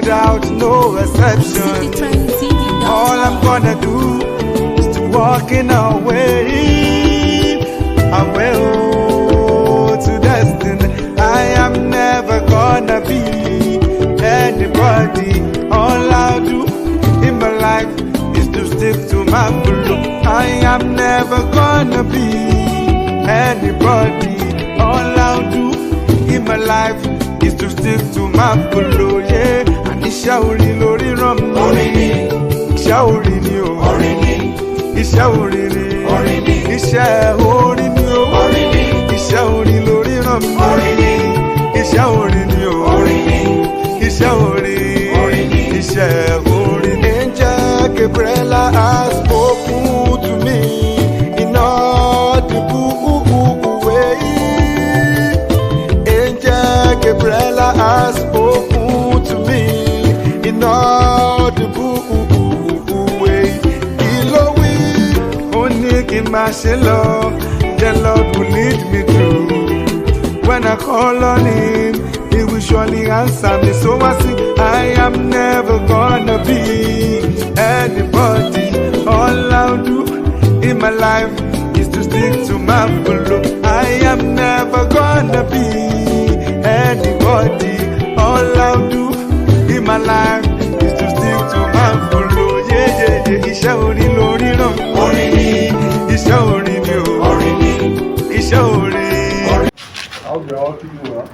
without no exception. All I'm gonna do is to walk in our way, to destiny. I am never gonna be anybody. All I'll do in my life is to stick to my flow. I am never gonna be anybody. All I'll do in my life is to stick to my flow, yeah. And iṣẹ́ orí lórí ràn mí. Orí ni. Iṣẹ́ orí ni o. Orí ni. Iṣẹ́ orí ni. Orí ni. Iṣẹ́ orí ni o. Orí ni. Iṣẹ́ orí lórí ràn mí. Orí ni. Iṣẹ́ orí ni o. Orí ni. Iṣẹ́ orí. Orí ni. Iṣẹ́ orí ni. Angel Gabriela has spoken to me in audible way. Angel Gabriela has spoken to me in audible way. Ilowi, only in my love, the Lord will lead me through. When I call on Him, He will surely answer me. So I sing, I am never gonna be anybody. All I'll do in my life is to stick to my flow. I am never gonna be anybody. All I'll do in my life is to stick to my flow. Yeah, yeah, yeah. Iṣẹ́ orí lórí ràn mí. Orí ni. Iṣẹ́ orí ni o. Orí ni. Iṣẹ́ orí. I hope you're all keeping well.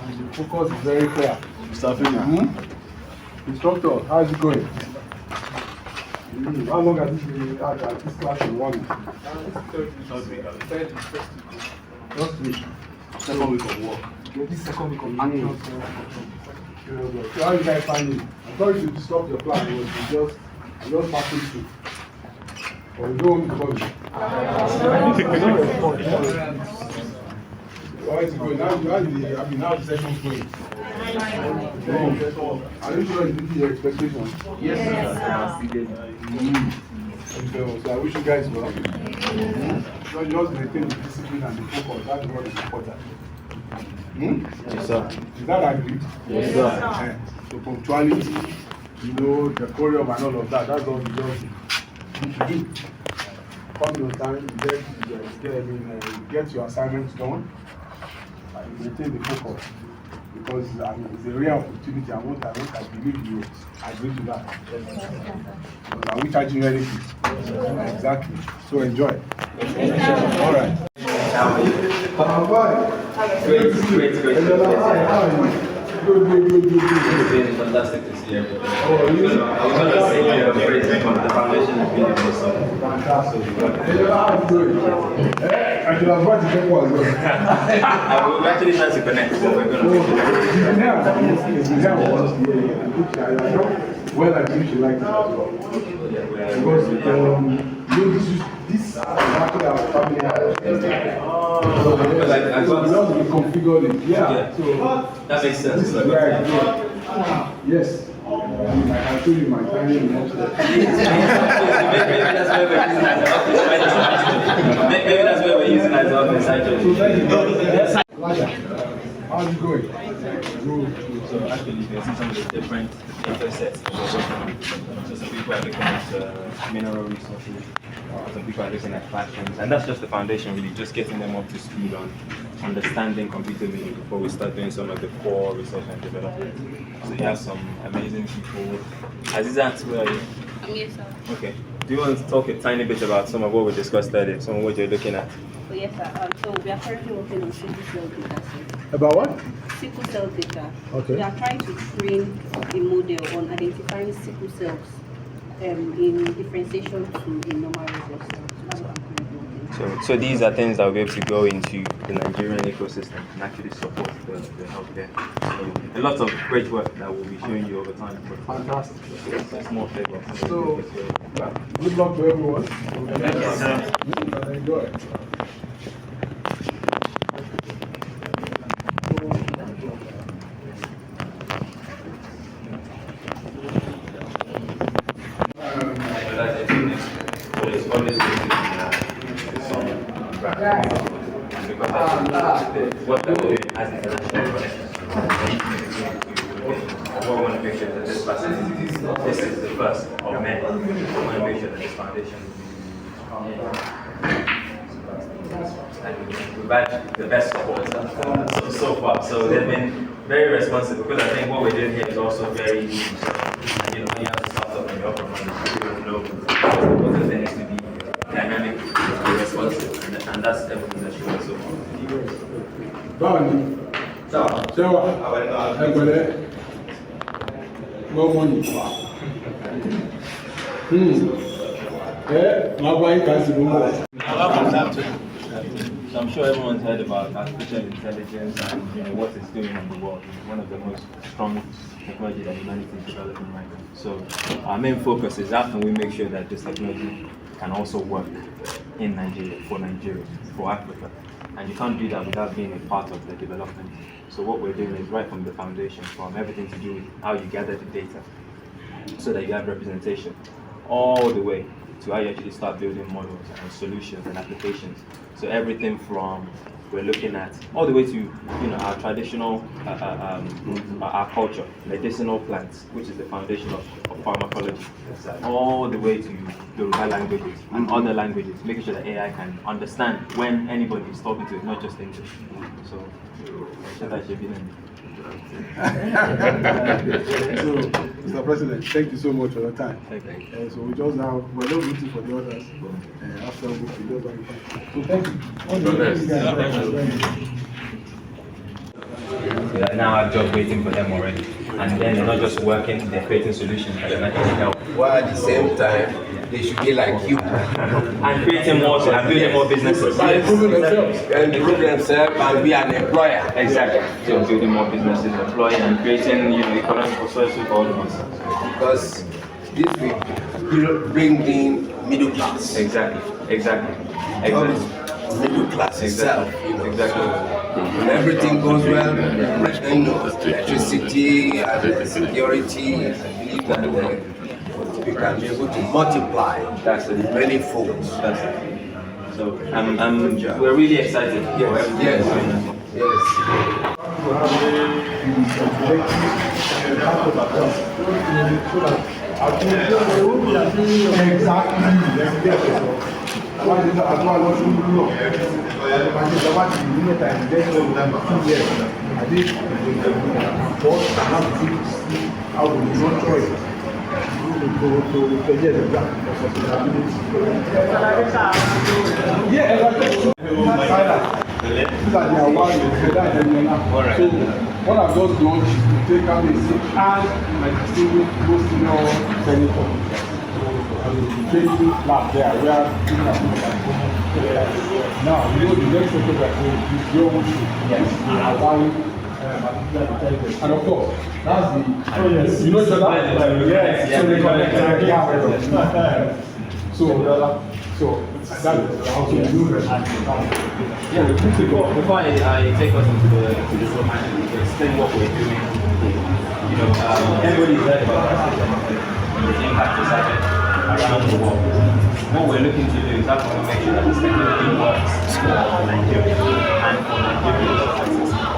And the focus is very clear. Mr. Fina. Instructor, how is it going? How long has this been at this class in one? Just week. Second week of work. This second week of action. So how you guys find it? I'm sorry to disrupt your plan. It was just passing through. But we don't want to call you. How is it going? Now the session's going. Are you sure it's meeting your expectations? Yes, sir. So I wish you guys well. So just maintain the discipline and the focus. That's what is important. Yes, sir. Is that agreed? Yes, sir. So punctuality, the choreo and all of that, that's all you just need to do. Come your time, get your assignments done, and maintain the focus. Because it's a rare opportunity, I believe you agree to that. Because are we charging you anything? Exactly. So enjoy. All right. Great. How are you? Good. It's been fantastic to see everything. I was going to say the foundation has been awesome. Fantastic. How are you doing? I should have brought the paper as well. We're actually trying to connect, so we're going to well, I believe you like it as well. Because this is actually our family house. So we configured it. Yeah. So that makes sense. This is where I go. Yes. I can show you my tiny room upstairs. Maybe that's where we're using as office. So thank you. How's it going? So actually, you can see some of the different intersects. So some people are looking at mineral resources, some people are looking at fashions, and that's just the foundation really, just getting them up to speed on understanding computer vision before we start doing some of the core research and development. So you have some amazing people. Azizat, where are you? Yes, sir. Okay. Do you want to talk a tiny bit about some of what we discussed earlier, some of what you're looking at? Oh, yes, sir. So we are currently working on sickle cell data. About what? Sickle cell data. Okay. We are trying to train a model on identifying sickle cells in differentiation to the normal red blood cells. So that's what I'm currently working on. So these are things that will be able to go into the Nigerian ecosystem and actually support the healthcare. So a lot of great work that we'll be showing you over time. Fantastic. It's more flavor. So, good luck to everyone. Yes, sir. Enjoy. What they're doing as international what we want to make sure that this facility, this is the first of many. We want to make sure that this foundation and we've had the best support so far. So they've been very responsive because I think what we're doing here is also very easy. So, you know, you have to start up in your upper mind. You don't know what the thing is to be dynamic, to be responsive, and that's everything that's showing so far. So I'm sure everyone's heard about artificial intelligence and what it's doing in the world. It's one of the most strong technology that humanity is developing right now. So our main focus is how can we make sure that this technology can also work in Nigeria, for Africa. And you can't do that without being a part of the development. So what we're doing is right from the foundation, from everything to do with how you gather the data, so that you have representation, all the way to how you actually start building models and solutions and applications. So everything from we're looking at all the way to our traditional our culture, medicinal plants, which is the foundation of pharmacology, all the way to Yoruba languages and other languages, making sure that AI can understand when anybody is talking to it, not just English. So that should be them. So, Mr. President, thank you so much for your time. Thank you. So we just now, we're not waiting for the others. After we just so thank you. We are now have jobs waiting for them already. And then they're not just working, they're creating solutions that can actually help. While at the same time, they should be like you. And creating more, and building more businesses. By improving themselves. And improve themselves and be an employer. Exactly. So building more businesses, employing and creating economic resources for all of us. Because this will bring in middle class. Exactly. Middle class itself. Exactly. When everything goes well, electricity and security, I believe that we can be able to multiply many folds. That's it. So we're really excited for everything. Yes. So what I've just launched is to take out a seat and my distinguished most senior senator. Training lab there where people are now the next photograph is your own shoe. Yes. And of course, that's the you know that yes. So that's how to do it. Yeah, before I take us into the room and to explain what we're doing, everybody's heard about the impact it's having around the world. What we're looking to do is how can we make sure that this technology works for Nigeria and for Nigerians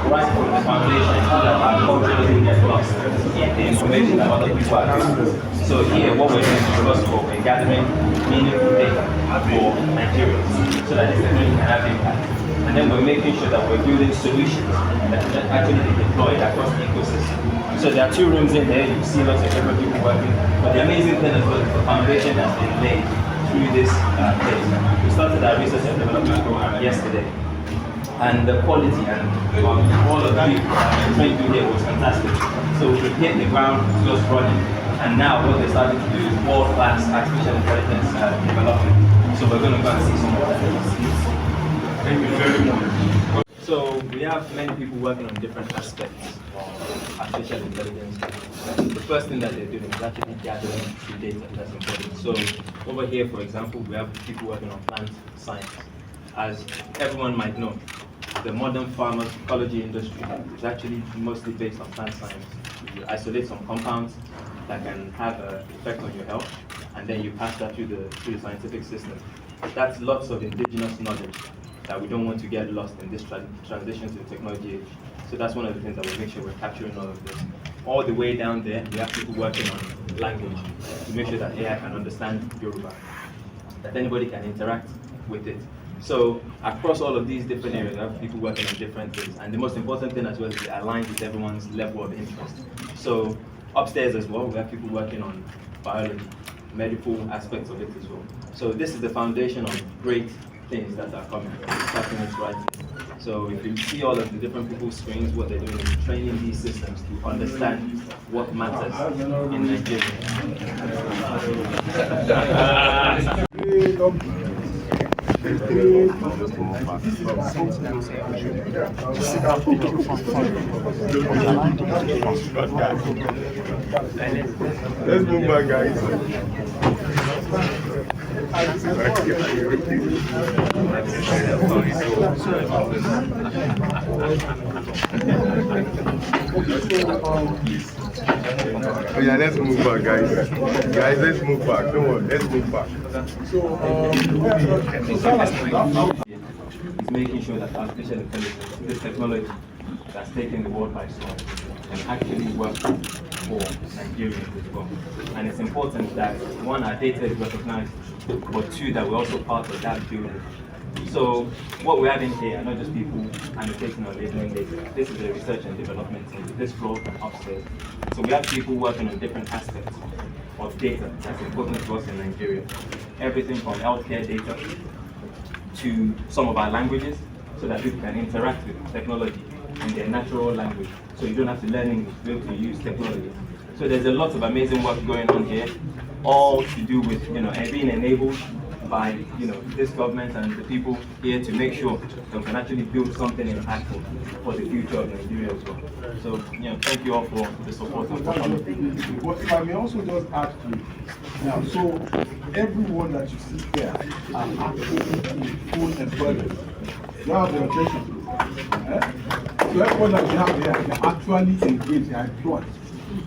right from the foundation so that our culture doesn't get lost in the information that other people are doing. So here what we're doing is first of all we're gathering meaningful data for Nigerians so that this technology can have impact. And then we're making sure that we're building solutions that can actually be deployed across the ecosystem. So there are 2 rooms in there, you see lots of different people working. But the amazing thing is the foundation that's been laid through this place. We started our research and development program yesterday. And the quality and all of the people trying to do here was fantastic. So we hit the ground, just running. And now what they're starting to do is world-class artificial intelligence development. So we're going to go and see some of that. Thank you very much. So we have many people working on different aspects of artificial intelligence. The first thing that they're doing is actually gathering the data that's important. So over here, for example, we have people working on plant science. As everyone might know, the modern pharmacology industry is actually mostly based on plant science. You isolate some compounds that can have an effect on your health, and then you pass that through the scientific system. That's lots of indigenous knowledge that we don't want to get lost in this transition to the technology age. So So that's one of the things that we'll make sure we're capturing all of this. All the way down there, we have people working on language to make sure that AI can understand Yoruba, that anybody can interact with it. So across all of these different areas, we have people working on different things. And the most important thing as well is it aligns with everyone's level of interest. So upstairs as well, we have people working on biology, medical aspects of it as well. So this is the foundation of great things that are coming, starting with writing. So if you see all of the different people's screens, what they're doing is training these systems to understand what matters in Nigeria. Let's move back, guys. Oh yeah, let's move back, guys. Guys, let's move back. Don't worry, let's move back. Is making sure that artificial intelligence, this technology that's taking the world by storm, can actually work for Nigerians as well. And it's important that one, our data is recognized, but two, that we're also part of that building. So what we have in here are not just people annotating or labeling data. This is a research and development team, this floor and upstairs. So we have people working on different aspects of data that's important to us in Nigeria. Everything from healthcare data to some of our languages, so that people can interact with technology in their natural language. So you don't have to learn English to be able to use technology. So there's a lot of amazing work going on here, all to do with and being enabled by this government and the people here to make sure that we can actually build something impactful for the future of Nigeria as well. So thank you all for the support and for coming. But if I may also just add to it. Now, so everyone that you see here are actually in full employment. You have the objection. So everyone that you have here, they're actually engaged, they're employed.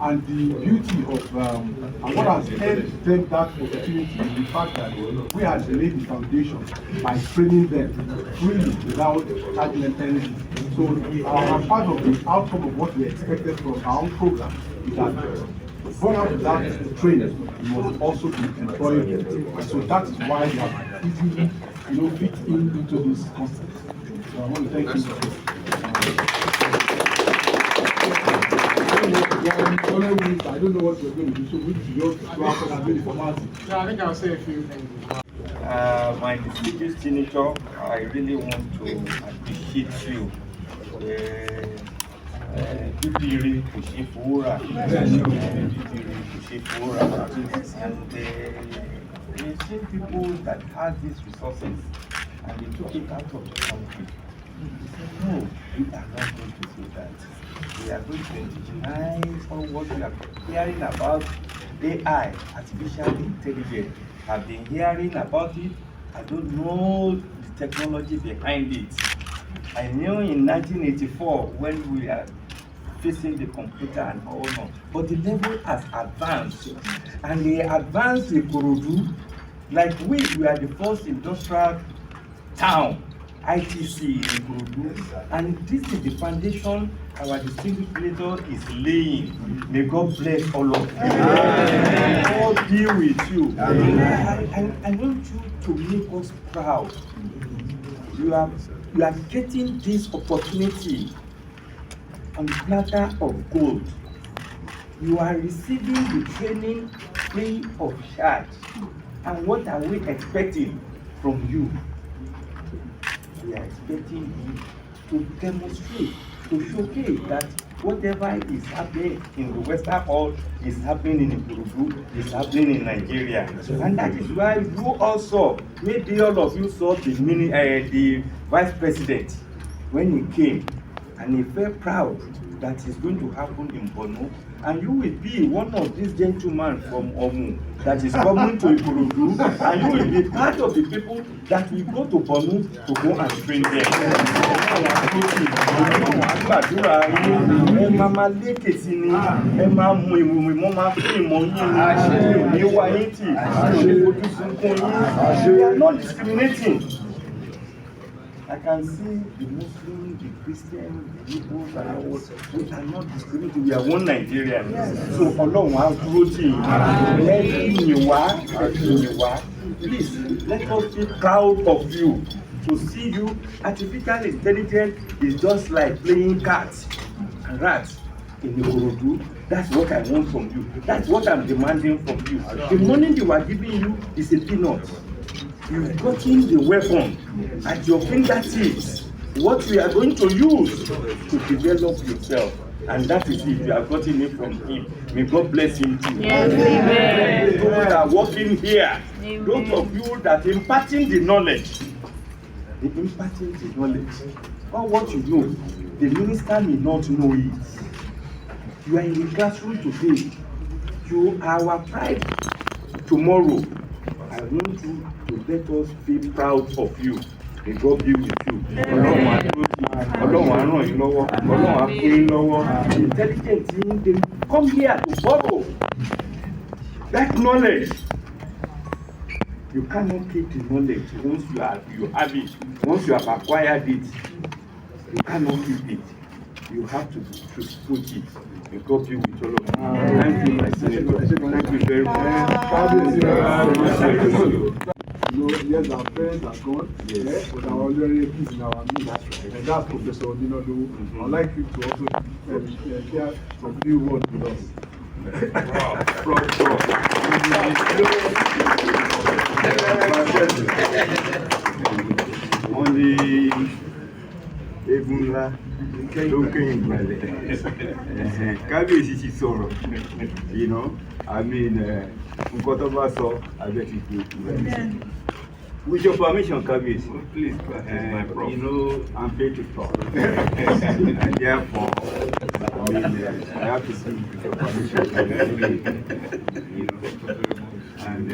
And the beauty of and what has helped them that opportunity is the fact that we have laid the foundation by training them freely without charging them anything. So part of the outcome of what we expected from our own program is that born out of that training, you must also be employable. So that's why they have easily fit into this concept. So I want to thank you. I don't know what you're going to do, so we need to go after the formality. Yeah, I think I'll say a few things. My distinguished senator, I really want to appreciate you. Bibiri Kushifura, and they see people that had these resources and they took it out of the country. They said, no, we are not going to do that. We are going to indigenize all what we are hearing about AI, artificial intelligence. I've been hearing about it. I don't know the technology behind it. I knew in 1984 when we are facing the computer and all that, but the level has advanced, and they advanced Ikorodu. Like we are the first industrial town, ITC in Ikorodu, and this is the foundation our distinguished leader is laying. May God bless all of you. God be with you. I want you to make us proud. You are getting this opportunity on the platter of gold. You are receiving the training free of charge. And what are we expecting from you? We are expecting you to demonstrate, to showcase that whatever is happening in the Western Hall is happening in Ikorodu, is happening in Nigeria. And that is why you also, maybe all of you saw the vice president when he came, and he felt proud that is going to happen in Borno. And you will be one of these gentlemen from Omu that is coming to Ikorodu, and you will be part of the people that will go to Borno to go and train them. We are not discriminating. I can see the Muslim, the Christian, the Igbos, and all. We are not discriminating. We are one Nigeria. So, Ọlọ́run á dúró tì yín. Please, let us be proud of you. To see you, artificial intelligence is just like playing cats and rats in Ikorodu. That's what I want from you. That's what I'm demanding from you. The money you are giving you is a peanut. You've gotten the weapon at your fingertips. What we are going to use to develop yourself. And that is it. You have gotten it from him. May God bless him too. Yes, amen. Those that are working here, Amen. those of you that imparting the knowledge, all what you know, the minister may not know it. You are in the classroom today. You are our pride tomorrow. I want you to let us be proud of you. May God be with you. Ọlọ́run á ràn yín lọ́wọ́. Ọlọ́run á kún yín lọ́wọ́. Intelligent yín, they come here to borrow that knowledge. You cannot keep the knowledge once you have it. Once you have acquired it, you cannot keep it. You have to put it. May God be with all of you. Thank you, my senator. Thank you very much. You know, yes, our friends are gone, yes, but our already is in our midst. And that's Professor Odinodo. I'd like you to also share some few words with us. On the Ebunla, lókè ìgbàlẹ̀, kábíyèsí ti sọ̀rọ̀, you know, I mean, nǹkan tó bá sọ, abẹ́ ti gbé ìgbàlẹ̀. With your permission, kábíyèsí, please, you know, I'm paid to talk. And therefore, I mean, I have to speak with your permission, you know, and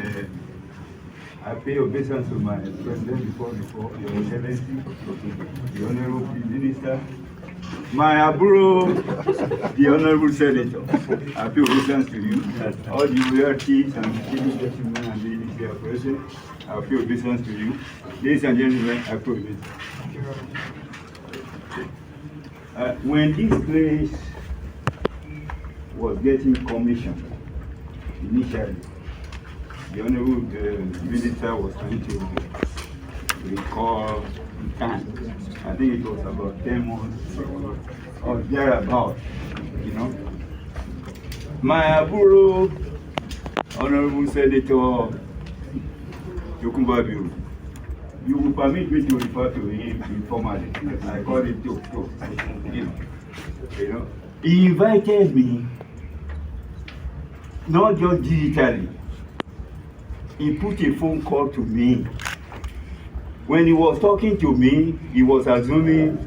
I pay obeisance to my president before Your Excellency, the Honorable Minister, my aburo, the Honorable Senator. I pay obeisance to you, all the royal chiefs and civil gentlemen and ladies here present. I pay obeisance to you. Ladies and gentlemen, I pay obeisance. When this place was getting commissioned initially, the Honorable Minister was trying to recall the time. I think it was about 10 months or thereabout, you know. My aburo, Honorable Senator Yokumba Biru, you will permit me to refer to him informally. I call him Tok, you know. He invited me, not just digitally. He put a phone call to me. When he was talking to me, he was assuming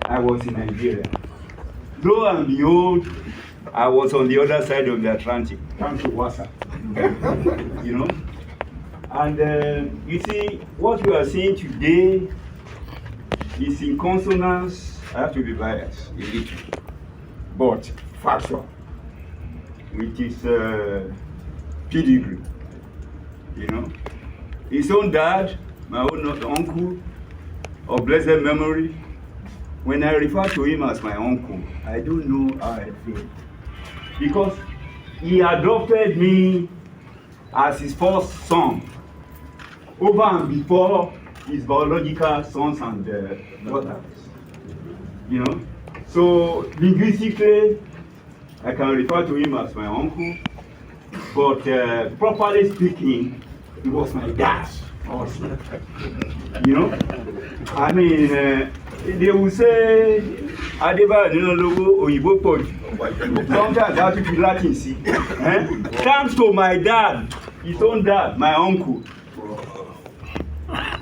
I was in Nigeria. Lo and behold, I was on the other side of the Atlantic, come to Wasa. You know? And you see, what we are seeing today is in consonance, I have to be biased a little, but factual, which is pedigree. You know, his own dad, my own uncle of blessed memory. When I refer to him as my uncle, I don't know how I feel, because he adopted me as his first son over and before his biological sons and daughters. You know, so linguistically, I can refer to him as my uncle. But properly speaking, he was my dad also. You know? I mean, they will say, Adeba Ninologo Oyibo Poj. Sometimes I have to be Latin, see. Thanks to my dad, his own dad, my uncle.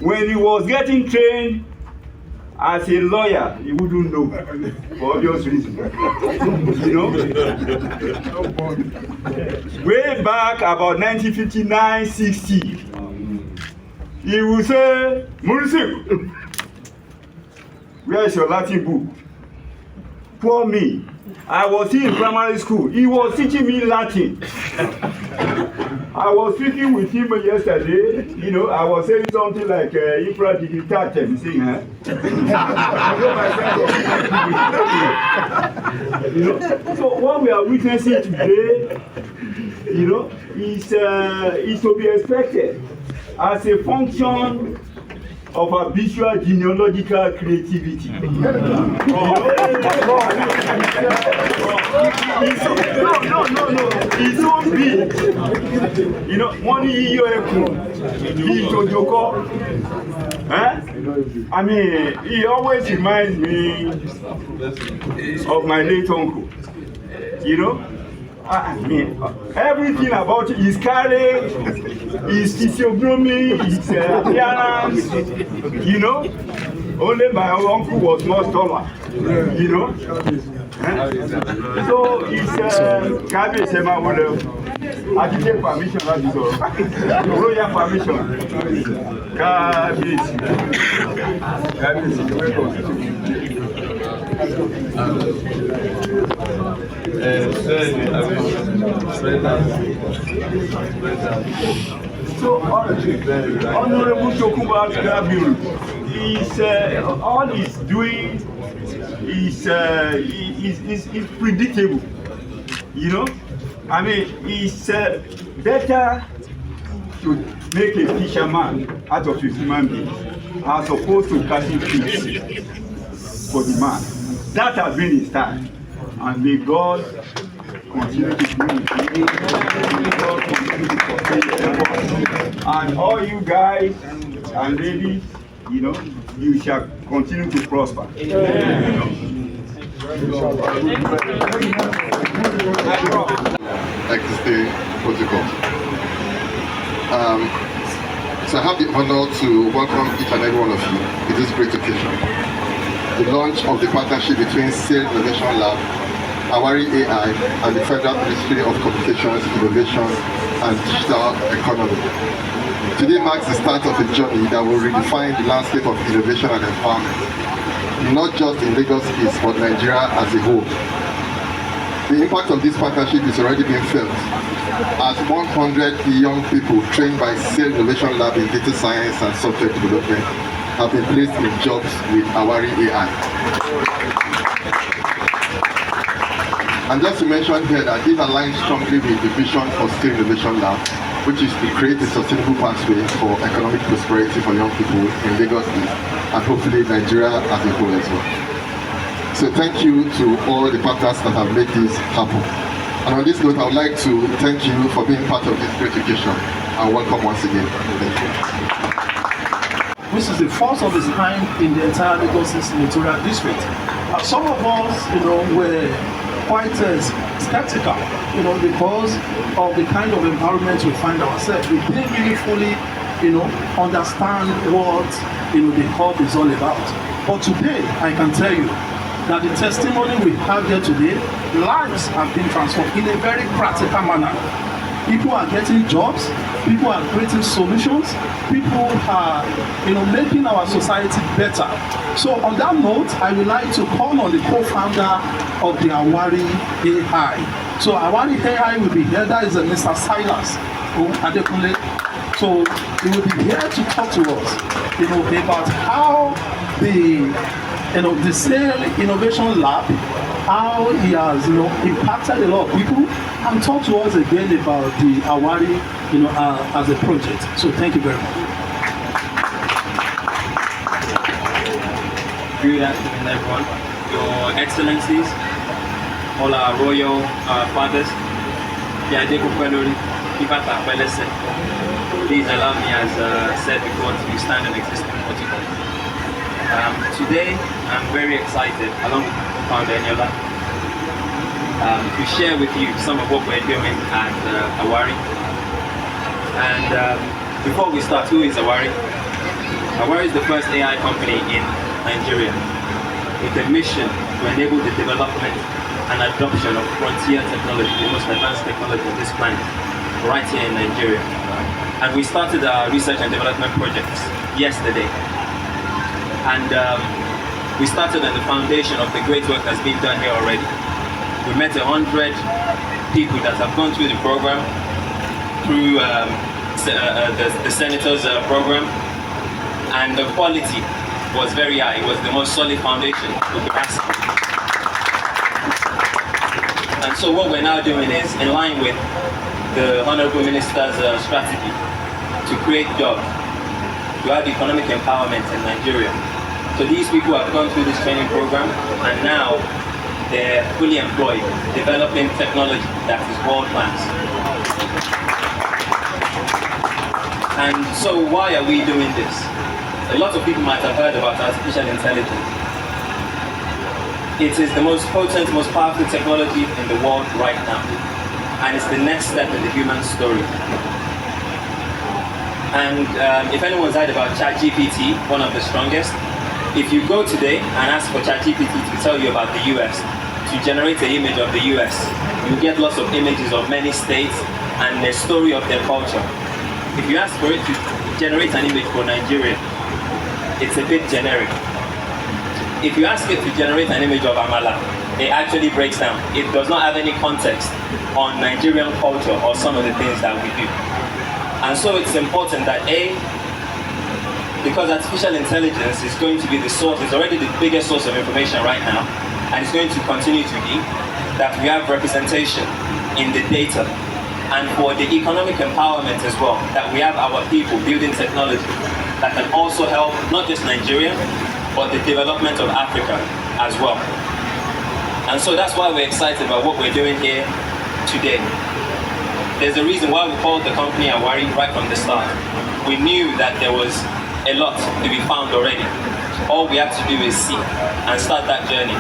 When he was getting trained as a lawyer, he wouldn't know, for obvious reasons. You know? Way back about 1959-60, he would say, Murisi, where is your Latin book? Poor me. I was in primary school. He was teaching me Latin. I was speaking with him yesterday. You know, I was saying something like, Ifra Digitatem, you see, huh? You know, so what we are witnessing today, you know, is to be expected as a function of our visual genealogical creativity. No. It's so big. You know, money I mean, he always reminds me of my late uncle. You know? I mean, everything about his carriage, his physiognomy, his appearance, you know. Only my uncle was more taller, you know. So it's Kabi Sema will I take permission, royal permission. Kabi. So, Honorable Tokuba Gabriel is all he's doing is predictable. You know, I mean, it's better to make a fisherman out of a human being as opposed to catching fish for the man. That has been his time, and may God continue to be with you. May God continue to sustain your efforts. And all you guys and ladies, you know, you shall continue to prosper. Like to stay protocol. So I have the honor to welcome each and every one of you to this great occasion. The launch of the partnership between Sales Innovation Lab, Awari AI, and the Federal Ministry of Communications, Innovation, and Digital Economy. Today marks the start of a journey that will redefine the landscape of innovation and empowerment, not just in Lagos East, but Nigeria as a whole. The impact of this partnership is already being felt, as 100 young people trained by Sales Innovation Lab in data science and software development have been placed in jobs with Awari AI. And just to mention here that this aligns strongly with the vision for Sales Innovation Lab, which is to create a sustainable pathway for economic prosperity for young people in Lagos East and hopefully Nigeria as a whole as well. So thank you to all the partners that have made this happen. And on this note, I would like to thank you for being part of this great occasion and welcome once again. Thank you. This is the first of its kind in the entire Lagos East Senatorial District. Some of us, you know, were quite skeptical, you know, because of the kind of environment we find ourselves. We didn't really fully, you know, understand what, you know, the hub is all about. But today, I can tell you that the testimony we have here today, lives have been transformed in a very practical manner. People are getting jobs, people are creating solutions, people are, you know, making our society better. So on that note, I would like to call on the co-founder of the Awari AI. So Awari AI will be here. That is Mr. Silas Adekunle. So he will be here to talk to us, you know, about how the Sales Innovation Lab, how he has, you know, impacted a lot of people, and talk to us again about the Awari, you know, as a project. So thank you very much. Good afternoon, everyone. Your Excellencies, all our royal fathers, please allow me, as said before, to stand an existing protocol. Today, I'm very excited, along with Founder Eniola, to share with you some of what we're doing at Awari. And before we start, who is Awari? Awari is the first AI company in Nigeria with a mission to enable the development and adoption of frontier technology, the most advanced technology on this planet, right here in Nigeria. And we started our research and development projects yesterday. And we started on the foundation of the great work that's been done here already. We met 100 people that have gone through the program, through the senators program, and the quality was very high. It was the most solid foundation we could ask for. And so what we're now doing is in line with the Honorable Minister's strategy to create jobs, to have economic empowerment in Nigeria. So these people have gone through this training program and now they're fully employed, developing technology that is world class. And so why are we doing this? A lot of people might have heard about artificial intelligence. It is the most potent, most powerful technology in the world right now. And it's the next step in the human story. And if anyone's heard about ChatGPT, one of the strongest, if you go today and ask for ChatGPT to tell you about the US, to generate an image of the US, you get lots of images of many states and the story of their culture. If you ask for it to generate an image for Nigeria, it's a bit generic. If you ask it to generate an image of Amala, it actually breaks down. It does not have any context on Nigerian culture or some of the things that we do. And so it's important that because artificial intelligence is going to be the source, it's already the biggest source of information right now, and it's going to continue to be, that we have representation in the data. And for the economic empowerment as well, that we have our people building technology that can also help not just Nigeria, but the development of Africa as well. And so that's why we're excited about what we're doing here today. There's a reason why we called the company Awari right from the start. We knew that there was a lot to be found already. All we have to do is see and start that journey.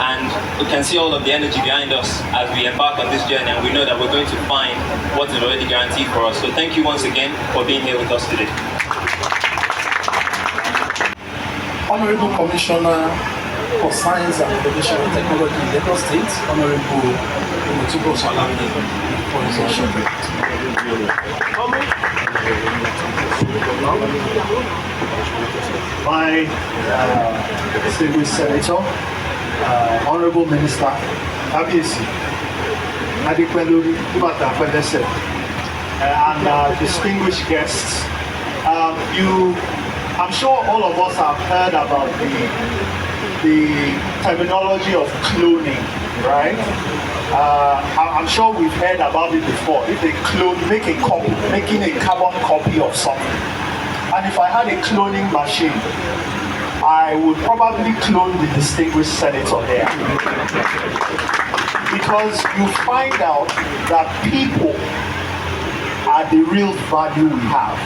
And we can see all of the energy behind us as we embark on this journey, and we know that we're going to find what is already guaranteed for us. So thank you once again for being here with us today. Honorable Commissioner for Science and Information Technology in Lagos State, Honorable Bosun, for his worship. My distinguished Senator, Honorable Minister, Abiyesi, Adekwelu Ibata Kwedese, and distinguished guests, I'm sure all of us have heard about the terminology of cloning, right? I'm sure we've heard about it before. If they clone, making a carbon copy of something. And if I had a cloning machine, I would probably clone the distinguished senator there. Because you find out that people are the real value we have.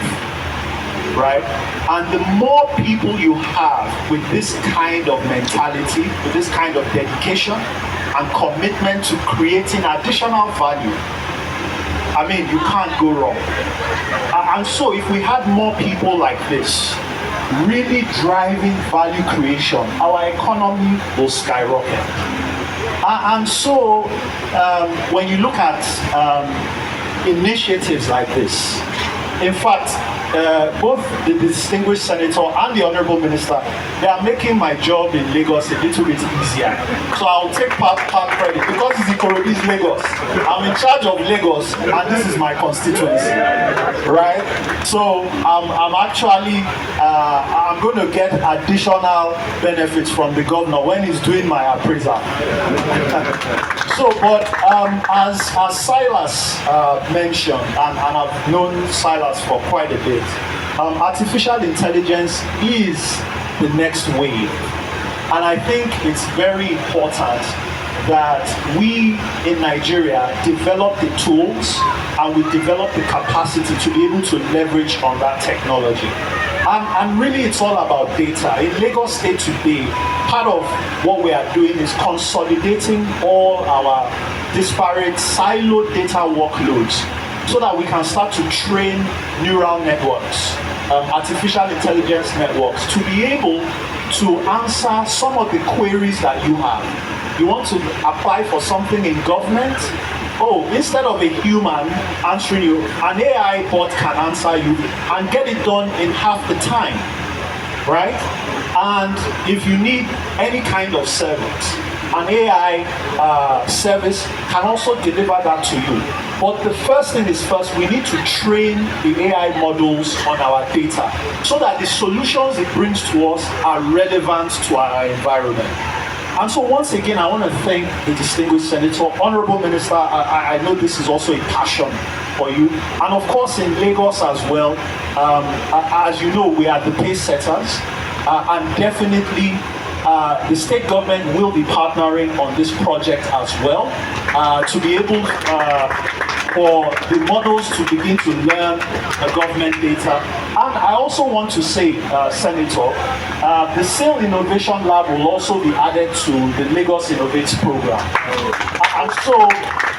Right? And the more people you have with this kind of mentality, with this kind of dedication and commitment to creating additional value, I mean, you can't go wrong. And so if we had more people like this, really driving value creation, our economy will skyrocket. And so when you look at initiatives like this, in fact, both the distinguished senator and the honorable minister, they are making my job in Lagos a little bit easier. So I'll take part credit because it's Ikorodu's Lagos. I'm in charge of Lagos, and this is my constituency, right? So I'm actually I'm going to get additional benefits from the governor when he's doing my appraisal. So, but as Silas mentioned, and I've known Silas for quite a bit, artificial intelligence is the next wave. And I think it's very important that we in Nigeria develop the tools and we develop the capacity to be able to leverage on that technology. And really it's all about data. In Lagos State today, part of what we are doing is consolidating all our disparate siloed data workloads so that we can start to train neural networks, artificial intelligence networks, to be able to answer some of the queries that you have. You want to apply for something in government? Oh, instead of a human answering you, an AI bot can answer you and get it done in half the time, right? And if you need any kind of service, an AI service can also deliver that to you. But the first thing is first, we need to train the AI models on our data so that the solutions it brings to us are relevant to our environment. And so once again, I want to thank the distinguished senator, honorable minister. I know this is also a passion for you, and of course in Lagos as well. As you know, we are the pace setters, and definitely the state government will be partnering on this project as well to be able for the models to begin to learn the government data. And I also want to say, Senator, the SAIL Innovation Lab will also be added to the Lagos Innovates program. And so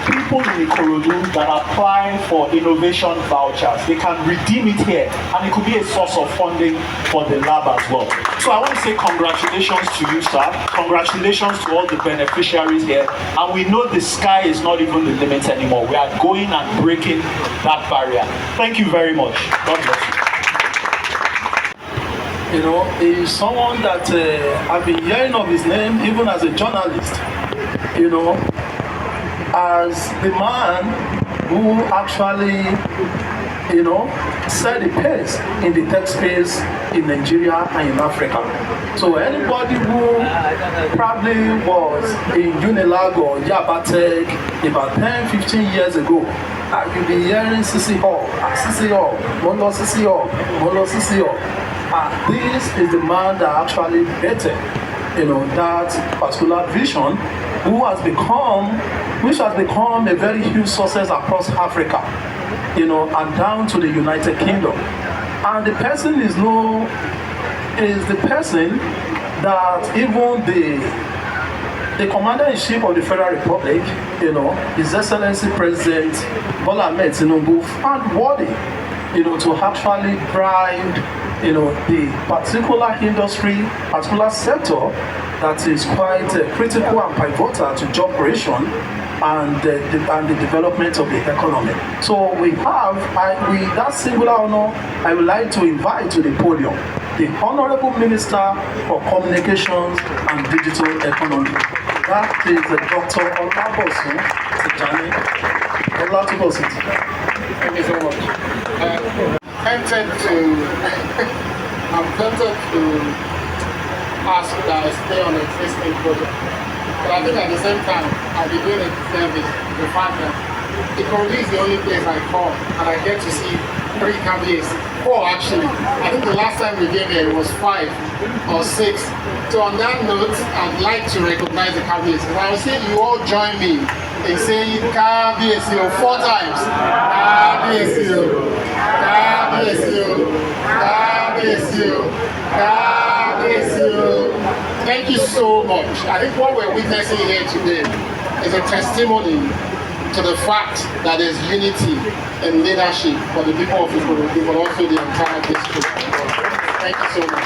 people in Ikorodu that apply for innovation vouchers, they can redeem it here, and it could be a source of funding for the lab as well. So I want to say congratulations to you, sir. Congratulations to all the beneficiaries here. And we know the sky is not even the limit anymore. We are going and breaking that barrier. Thank you very much. God bless you. You know, he's someone that I've been hearing of his name even as a journalist. You know, as the man who actually, you know, set the pace in the tech space in Nigeria and in Africa. So anybody who probably was in Unilag or Yabatech about 10, 15 years ago, you'll be hearing CC Hall, CC Hall, Molo CC Hall, Molo CC Hall. This is the man that actually bettered, you know, that particular vision, which has become a very huge success across Africa, you know, and down to the United Kingdom. And the person is the person that even the Commander-in-Chief of the Federal Republic, you know, His Excellency President Bola Ahmed Tinubu found worthy, you know, to actually drive, you know, the particular industry, particular sector that is quite critical and pivotal to job creation and the development of the economy. So we have, with that singular honor, I would like to invite to the podium the Honorable Minister for Communications and Digital Economy. That is Dr. Bosun, Tijani. Bosun. Thank you so much. I'm tempted to ask that I stay on the existing project. But I think at the same time, I'll be doing a service to the fact that Ikorodu is the only place I call, and I get to see 3 caviars. 4 actually. I think the last time we came here it was 5 or 6. So on that note, I'd like to recognize the caviars. And I will say you all join me in saying caviars 4 times. Caviars, Thank you so much. I think what we're witnessing here today is a testimony to the fact that there's unity and leadership for the people of Ikorodu, but also the entire district. Thank you so much.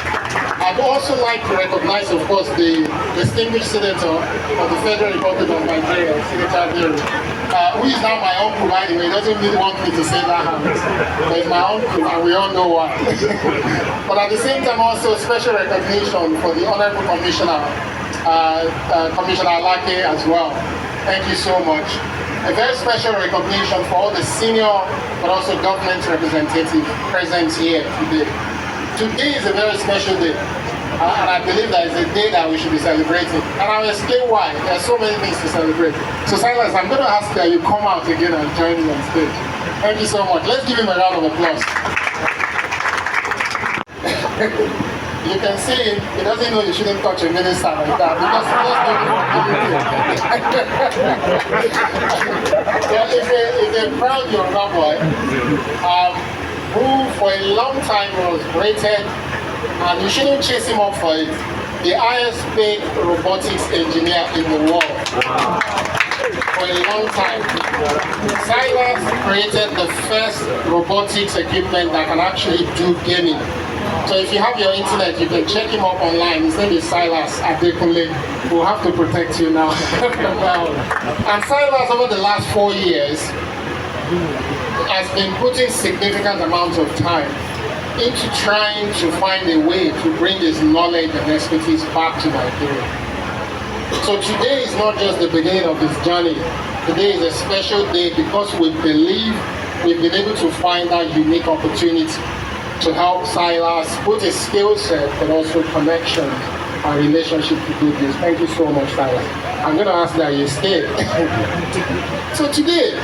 I'd also like to recognize, of course, the distinguished senator of the Federal Republic of Nigeria, Senator Biru, who is now my uncle, by the way. He doesn't really want me to say that, but he's my uncle, and we all know why. But at the same time, also special recognition for the Honorable Commissioner, Commissioner Alake as well. Thank you so much. A very special recognition for all the senior, but also government representatives present here today. Today is a very special day, and I believe that it's a day that we should be celebrating. And I'll explain why. There are so many things to celebrate. So Silas, I'm going to ask that you come out again and join me on stage. Thank you so much. Let's give him a round of applause. You can see him, he doesn't know you shouldn't touch a minister like that because he doesn't know. He's a proud Yoruba boy who for a long time was rated, and you shouldn't chase him up for it, the highest paid robotics engineer in the world. For a long time. Silas created the first robotics equipment that can actually do gaming. So if you have your internet, you can check him up online. His name is Silas Adekunle. We'll have to protect you now. And Silas, over the last 4 years, has been putting significant amounts of time into trying to find a way to bring his knowledge and expertise back to Nigeria. So today is not just the beginning of this journey. Today is a special day because we believe we've been able to find that unique opportunity to help Silas put his skill set but also connection and relationship to good news. Thank you so much, Silas. I'm going to ask that you stay. So today,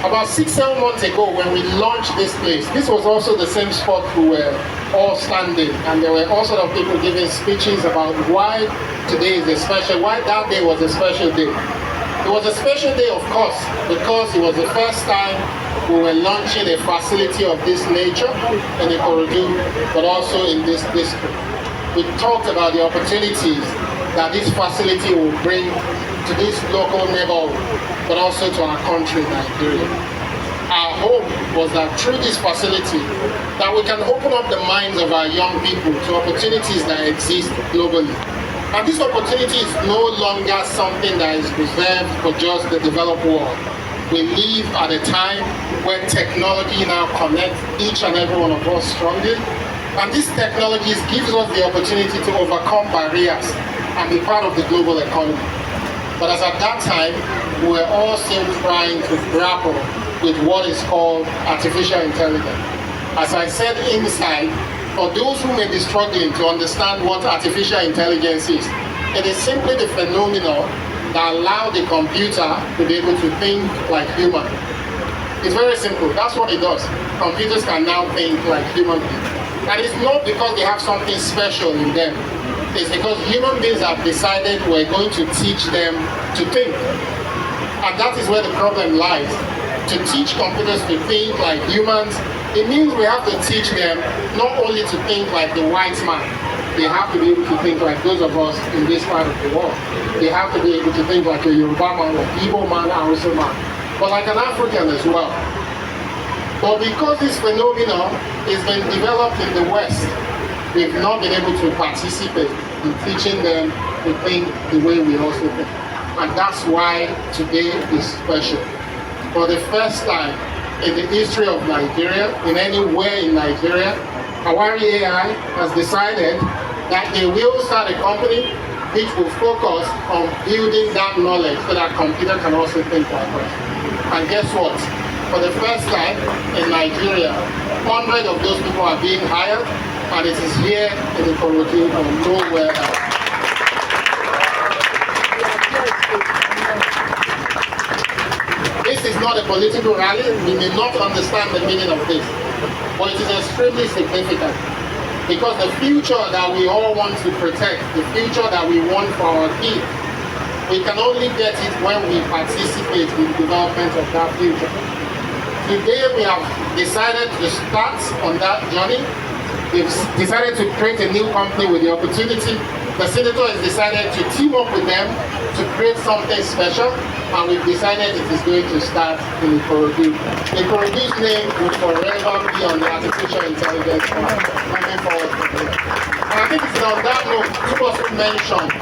about 6-7 months ago when we launched this place, this was also the same spot we were all standing, and there were all sort of people giving speeches about why today is a special, why that day was a special day. It was a special day, of course, because it was the first time we were launching a facility of this nature in Ikorodu, but also in this district. We talked about the opportunities that this facility will bring to this local neighborhood, but also to our country, Nigeria. Our hope was that through this facility, that we can open up the minds of our young people to opportunities that exist globally. And this opportunity is no longer something that is reserved for just the developed world. We live at a time where technology now connects each and every one of us strongly. And these technologies gives us the opportunity to overcome barriers and be part of the global economy. But as at that time, we were all still trying to grapple with what is called artificial intelligence. As I said inside, for those who may be struggling to understand what artificial intelligence is, it is simply the phenomenon that allows the computer to be able to think like human. It's very simple. That's what it does. Computers can now think like human beings. And it's not because they have something special in them. It's because human beings have decided we're going to teach them to think. And that is where the problem lies. To teach computers to think like humans, it means we have to teach them not only to think like the white man, they have to be able to think like those of us in this part of the world. They have to be able to think like a Yoruba man, or Igbo man, Hausa man, but like an African as well. But because this phenomenon is being developed in the West, we've not been able to participate in teaching them to think the way we also think. And that's why today is special. For the first time in the history of Nigeria, in anywhere in Nigeria, Awari AI has decided that they will start a company which will focus on building that knowledge so that computer can also think like us. And guess what? For the first time in Nigeria, hundreds of those people are being hired, and it is here in the Ikorodu or nowhere else. This is not a political rally. We may not understand the meaning of this, but it is extremely significant because the future that we all want to protect, the future that we want for our kids, we can only get it when we participate in the development of that future. Today we have decided to start on that journey. We've decided to create a new company with the opportunity. The senator has decided to team up with them to create something special, and we've decided it is going to start in Ikorodu. Ikorodu's name will forever be on the artificial intelligence moving forward from here. And I think it's on that note, you also mentioned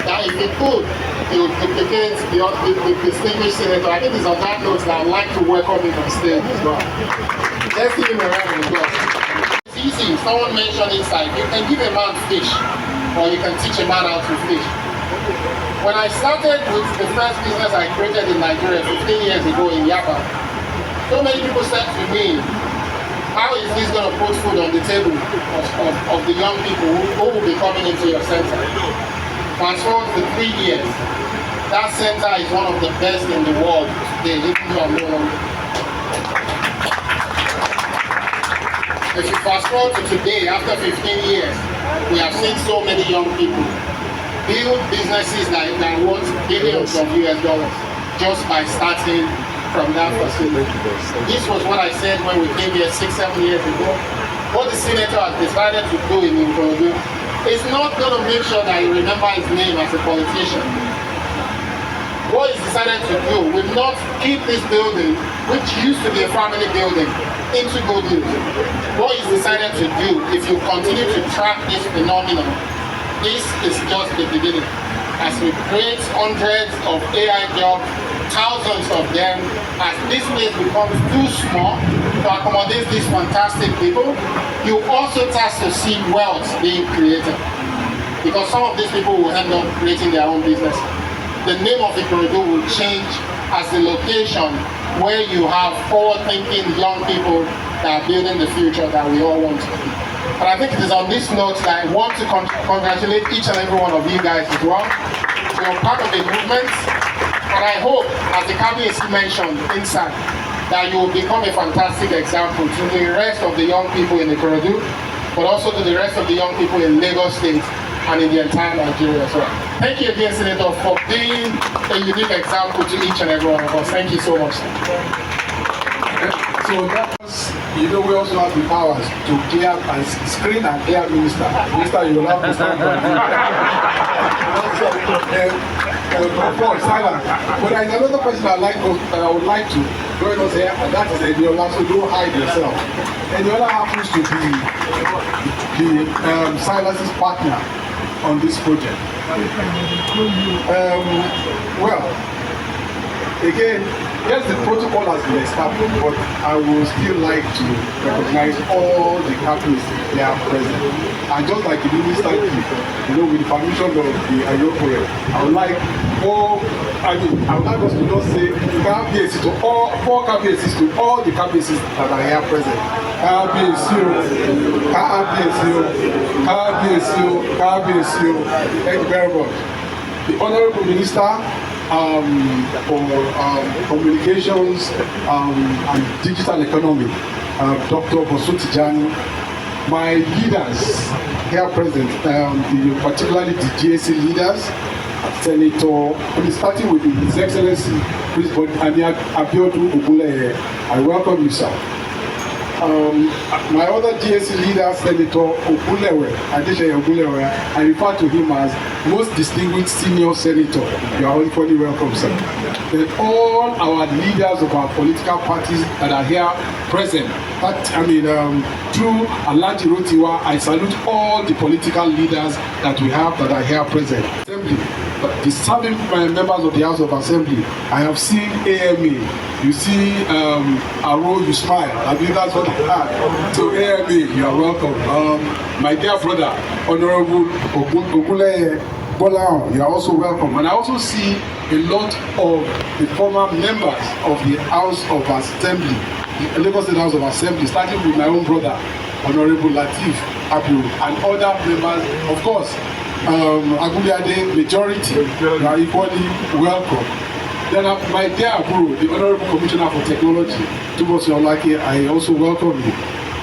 that if you could, you duplicate the distinguished senator. I think it's on that note that I'd like to welcome him on stage as well. Let's give him a round of applause. It's easy. Someone mentioned inside, you can give a man fish, or you can teach a man how to fish. When I started with the first business I created in Nigeria 15 years ago in Yaba, so many people said to me, how is this going to put food on the table of the young people who will be coming into your center? Fast forward to 3 years, that center is one of the best in the world today, even though I'm no longer. If you fast forward to today, after 15 years, we have seen so many young people build businesses that worth billions of US dollars just by starting from that facility. This was what I said when we came here 6-7 years ago. What the senator has decided to do in Ikorodu is not going to make sure that you remember his name as a politician. What he's decided to do will not keep this building, which used to be a family building, into good news. What he's decided to do, if you continue to track this phenomenon, this is just the beginning. As we create hundreds of AI jobs, thousands of them, as this place becomes too small to accommodate these fantastic people, you also start to see wealth being created. Because some of these people will end up creating their own business. the name of Ikorodu will change as the location where you have forward-thinking young people that are building the future that we all want to be. And I think it is on this note that I want to congratulate each and every one of you guys as well. You're part of the movement, and I hope, as the Kabiyesi mentioned inside, that you will become a fantastic example to the rest of the young people in Ikorodu, but also to the rest of the young people in Lagos State and in the entire Nigeria as well. Thank you again, Senator, for being a unique example to each and every one of us. Thank you so much. So that's, you know, we also have the powers to clear and screen and clear minister. Minister, you will have to stand for silence. But there is another person I would like to join us here, and that is Eniola, so don't hide yourself. Eniola happens to be the Silas's partner on this project. Well, again, yes, the protocol has been established, but I would still like to recognize all the captains they are present. And just like the minister did, you know, with the permission of the Ayokore, I would like us to just say KBC to all 4 KBCs to all the KBCs that are here present. KBC. Thank you very much. The Honorable Minister for Communications and Digital Economy, Dr. Bosun Tijani, my leaders here present, particularly the GSC leaders, Senator, starting with His Excellency President Abiodun Ogunleye. I welcome you, sir. My other GSC leader, Senator Adesanya Ogunlewe, I refer to him as most distinguished senior senator. You are equally welcome, sir. And all our leaders of our political parties that are here present, through Alhaji Rotiwa, I salute all the political leaders that we have that are here present. Assembly, the serving members of the House of Assembly, I have seen AMA. You see Aro, you smile. I believe that's what they had. So AMA, you are welcome. My dear brother, Honorable Ogunleye Bola, you are also welcome. And I also see a lot of the former members of the House of Assembly, the Lagos State House of Assembly, starting with my own brother, Honorable Latif Abu, and other members. Of course, Aguliade, majority, you are equally welcome. Then my dear bro, the Honorable Commissioner for Technology, Bosun, I also welcome you.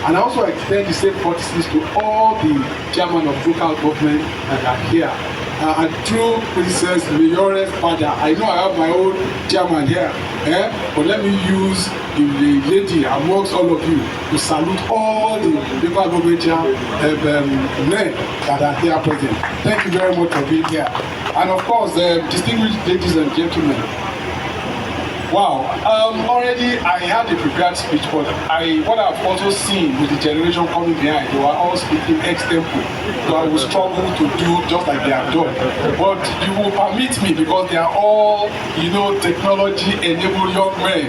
And I also extend the same courtesies to all the chairmen of local government that are here. And through Princess Mayores Father, I know I have my own chairman here, but let me use the lady amongst all of you to salute all the local government men that are here present. Thank you very much for being here. And of course, distinguished ladies and gentlemen, wow, already I had a prepared speech, but what I've also seen with the generation coming behind, they were all speaking ex-tempo. So I will struggle to do just like they have done. But you will permit me because they are all, technology-enabled young men.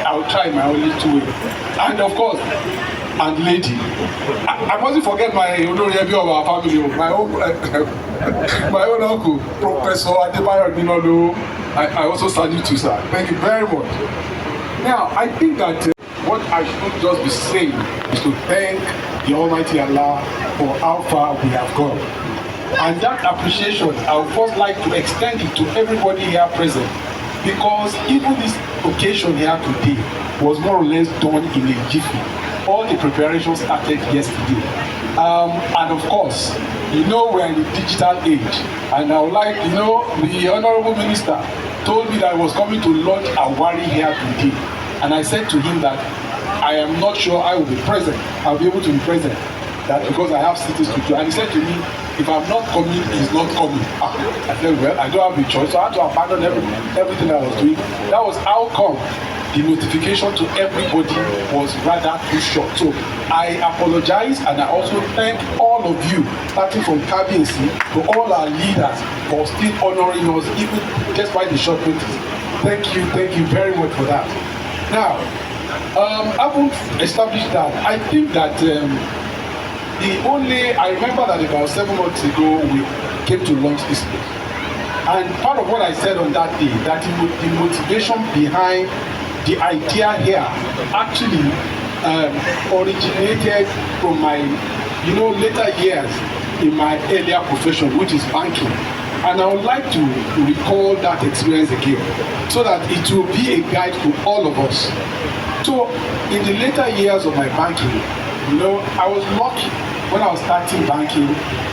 I'll try my only two way. And of course, and lady, I mustn't forget my Oloriyebi of our family, my own uncle, Professor Adebayo Dinolo. I also salute you, sir. Thank you very much. Now, I think that what I should just be saying is to thank the Almighty Allah for how far we have gone. And that appreciation, I would first like to extend it to everybody here present, because even this occasion here today was more or less done in a jiffy. All the preparations started yesterday. And of course, we're in the digital age. And I would like, the Honorable Minister told me that I was coming to launch a Awari here today. And I said to him that I am not sure I will be present. I'll be able to be present. That because I have cities to do. And he said to me, if I'm not coming, he's not coming. I said, well, I don't have a choice. So I had to abandon everything I was doing. That was how come the notification to everybody was rather too short. So I apologize, and I also thank all of you, starting from KBC to all our leaders, for still honoring us, even despite the short notice. Thank you very much for that. Now, having established that, I think that I remember that about 7 months ago we came to launch this place. And part of what I said on that day, that the motivation behind the idea here actually originated from my, later years in my earlier profession, which is banking. And I would like to recall that experience again, so that it will be a guide to all of us. So in the later years of my banking, I was lucky when I was starting banking.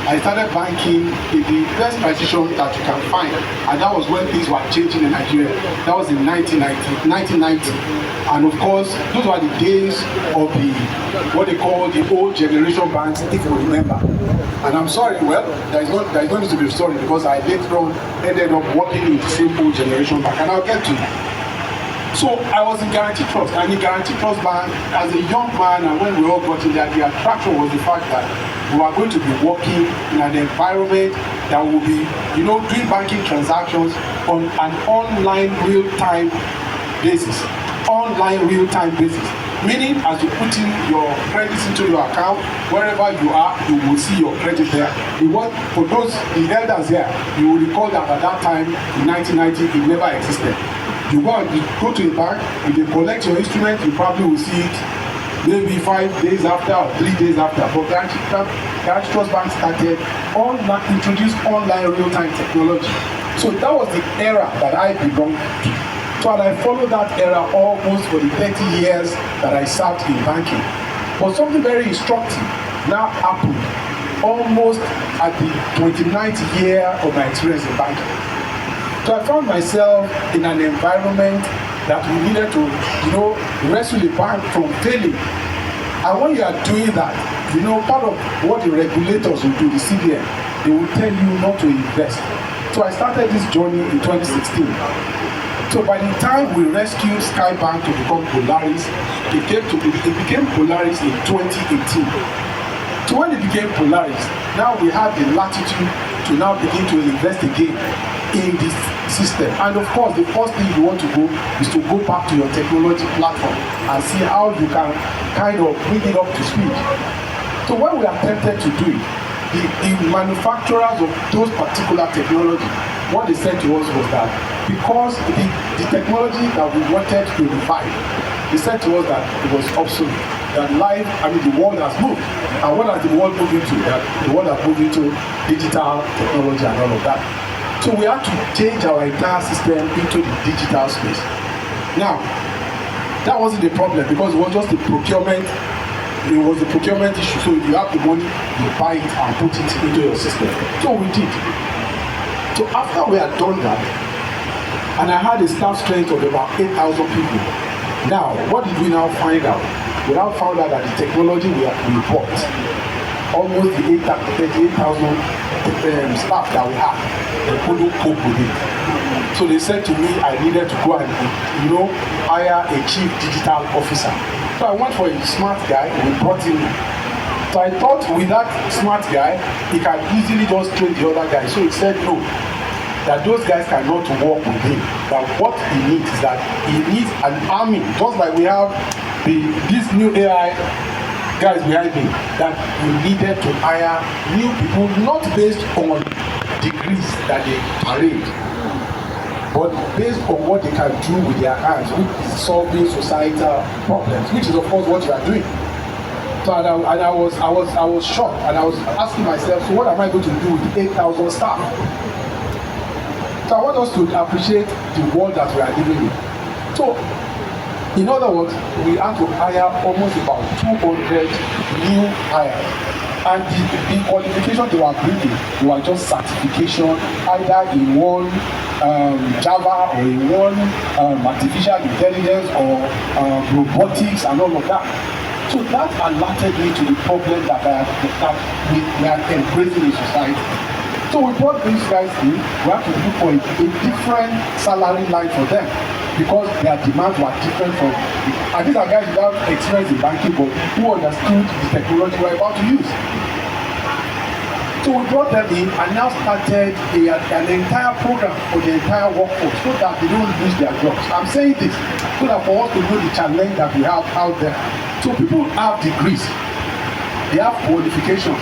I started banking in the best position that you can find, and that was when things were changing in Nigeria. That was in 1990. And of course, those were the days of what they call the old generation banks, if you remember. And I'm sorry, well, there's no need to be sorry, because I later on ended up working in the same old generation bank, and I'll get to it. So I was in Guarantee Trust, and in Guarantee Trust Bank, as a young man, and when we all got in there, the attraction was the fact that we are going to be working in an environment that will be, doing banking transactions on an online real-time basis. Online real-time basis. Meaning, as you put in your credits into your account, wherever you are, you will see your credit there. For those, the elders here, you will recall that at that time, in 1990, it never existed. You go to a bank, if they collect your instrument, you probably will see it maybe 5 days after or 3 days after. But Guarantee Trust Bank introduced online real-time technology. So that was the era that I belonged to. So and I followed that era almost for the 30 years that I served in banking. But something very instructive now happened almost at the 29th year of my experience in banking. So I found myself in an environment that we needed to, rescue the bank from failing. And when you are doing that, part of what the regulators will do, the CBN, they will tell you not to invest. So I started this journey in 2016. So by the time we rescued Skybank to become Polaris, it became Polaris in 2018. So when it became Polaris, now we have the latitude to now begin to invest again in this system. And of course, the first thing you want to do is to go back to your technology platform and see how you can kind of bring it up to speed. So when we attempted to do it, the manufacturers of those particular technology, what they said to us was that because the technology that we wanted to revive, they said to us that it was obsolete, that the world has moved. And what has the world moved into? That the world has moved into digital technology and all of that. So we had to change our entire system into the digital space. Now, that wasn't the problem, because it was just the procurement. It was the procurement issue. So if you have the money, you buy it and put it into your system. So we did. So after we had done that, and I had a staff strength of about 8,000 people. Now, what did we now find out? We now found out that the technology we bought, almost the 38,000 staff that we had, they couldn't cope with it. So they said to me I needed to go and hire a chief digital officer. So I went for a smart guy, we brought him. So I thought with that smart guy, he can easily just train the other guy. So he said no, that those guys cannot work with him. That what he needs is that he needs an army, just like we have these new AI guys behind me, that we needed to hire new people, not based on degrees that they parade, but based on what they can do with their hands, which is solving societal problems, which is of course what you are doing. So I was shocked, and I was asking myself, so what am I going to do with 8,000 staff? So I want us to appreciate the world that we are living in. So, in other words, we had to hire almost about 200 new hires. And the qualification they were bringing were just certification, either in one Java or in one artificial intelligence or robotics and all of that. So that alerted me to the problem that we are embracing in society. So we brought these guys in, we have to look for a different salary line for them, because their demands were different from, and these are guys without experience in banking, but who understood the technology we were about to use. So we brought them in and now started an entire program for the entire workforce, so that they don't lose their jobs. I'm saying this so that for us to know the challenge that we have out there. So people have degrees, they have qualifications,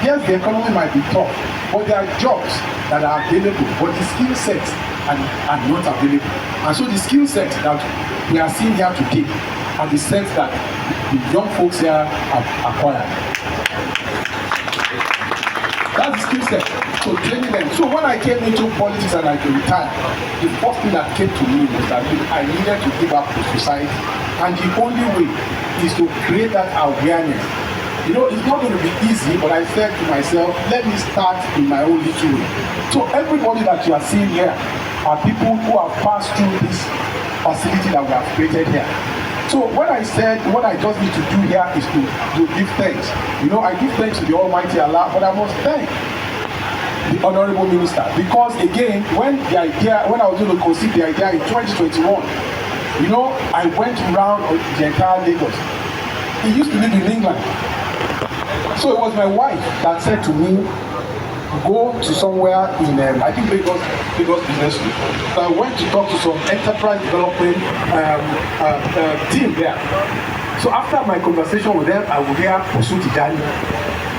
yes, the economy might be tough, but there are jobs that are available, but the skill sets are not available. And so the skill sets that we are seeing here today are the sets that the young folks here have acquired. That's the skill set. So training them. So when I came into politics and I retired, the first thing that came to me was that I needed to give up to society. And the only way is to create that awareness. You know, it's not going to be easy, but I said to myself, let me start in my own little way. So everybody that you are seeing here are people who have passed through this facility that we have created here. So when I said what I just need to do here is to give thanks. You know, I give thanks to the Almighty Allah, but I must thank the Honorable Minister, because again, when I was going to conceive the idea in 2021, you know, I went around the entire Lagos. He used to live in England. So it was my wife that said to me, go to somewhere in, I think Lagos Business School. So I went to talk to some enterprise development team there. So after my conversation with them, I would hear Bosun Tijani.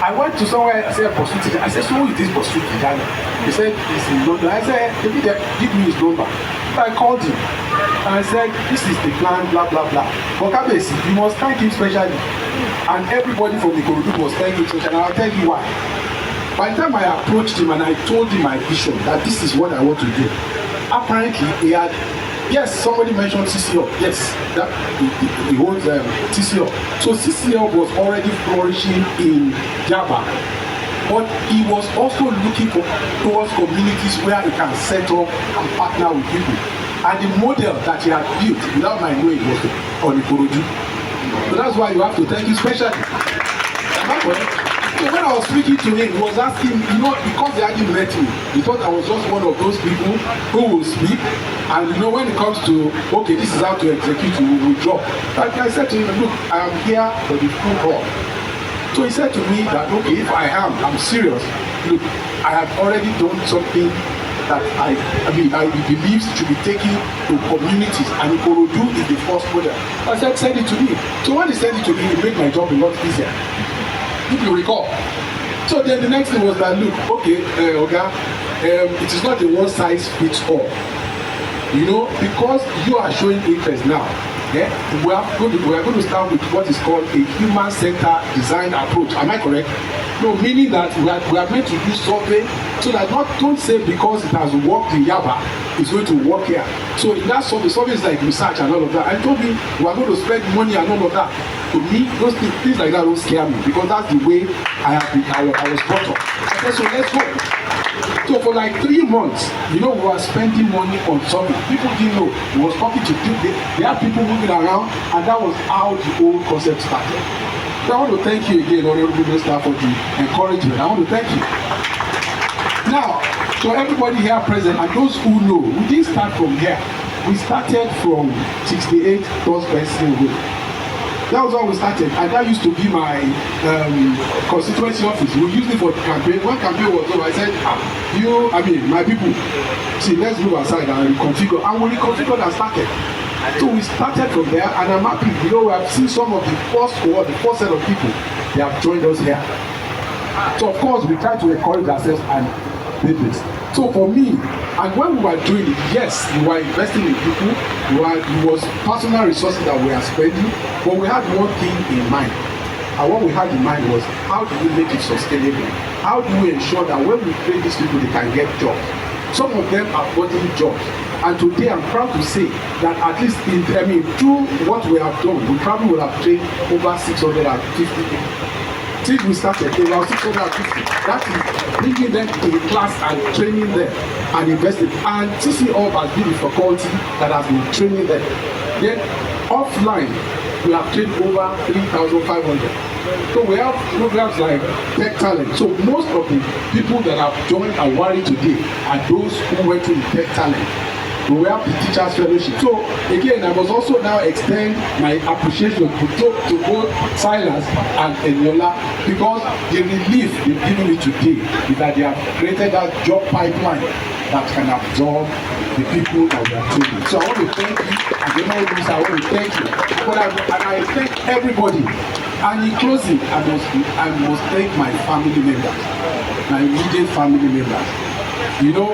I went to somewhere, I said, Bosun Tijani. I said, so who is this Bosun Tijani? He said, he's in London. I said, give me his number. So I called him. And I said, this is the plan, blah, blah, blah. But Kabesi, you must thank him specially. And everybody from Ikorodu must thank him specially. And I'll tell you why. By the time I approached him and I told him my vision, that this is what I want to do, apparently he had, yes, somebody mentioned CCO. Yes, that he owns CCO. So CCO was already flourishing in Java. But he was also looking towards communities where he can set up and partner with people. And the model that he had built, without my knowing, was on Ikorodu. So that's why you have to thank him specially. Am I correct? So when I was speaking to him, he was asking, you know, because he hadn't met me, he thought I was just one of those people who will speak. And you know, when it comes to, okay, this is how to execute, we will drop. Like I said to him, look, I am here for the full haul. So he said to me that, okay, if I'm serious. Look, I have already done something that I believe should be taken to communities, and Ikorodu is the first model. I said, send it to me. So when he sent it to me, it made my job a lot easier, if you recall. So then the next thing was that, look, okay, it is not a one size fits all. You know, because you are showing interest now, we are going to start with what is called a human-centered design approach. Am I correct? No, meaning that we are meant to do survey so that don't say because it has worked in Yaba, it's going to work here. So in that survey is like research and all of that. And told me we are going to spend money and all of that. To me, those things like that don't scare me, because that's the way I was brought up. I said, so let's go. So for like 3 months, you know, we were spending money on something. People didn't know. We was talking to people. They had people moving around, and that was how the whole concept started. So I want to thank you again, Honorable Minister, for the encouragement. I want to thank you. Now, so everybody here present, and those who know, we didn't start from here. We started from 68 Third Person Road. That was how we started, and that used to be my constituency office. We used it for campaign. When campaign was over, I said, my people, see, let's move aside and reconfigure. And we reconfigured and started. So we started from there, and I'm happy. You know, we have seen some of the first set of people, they have joined us here. So of course, we try to encourage ourselves and business. So for me, and when we were doing it, yes, we were investing in people, it was personal resources that we are spending, but we had one thing in mind. And what we had in mind was, how do we make it sustainable? How do we ensure that when we train these people, they can get jobs? Some of them are getting jobs. And today I'm proud to say that at least through what we have done, we probably will have trained over 650 people. Since we started, about 650. That is bringing them to the class and training them and investing. And CC Hub has been the faculty that has been training them. Then offline, we have trained over 3,500. So we have programs like Tech Talent. So most of the people that have joined Awari today are those who went through the Tech Talent. We have the Teachers Fellowship. So again, I must also now extend my appreciation to both Silas and Eniola, because the relief they've given me today is that they have created that job pipeline that can absorb the people that we are training. So I want to thank you. As the Honorable Minister, I want to thank you. And I thank everybody And in closing, I must thank my family members, my immediate family members. You know,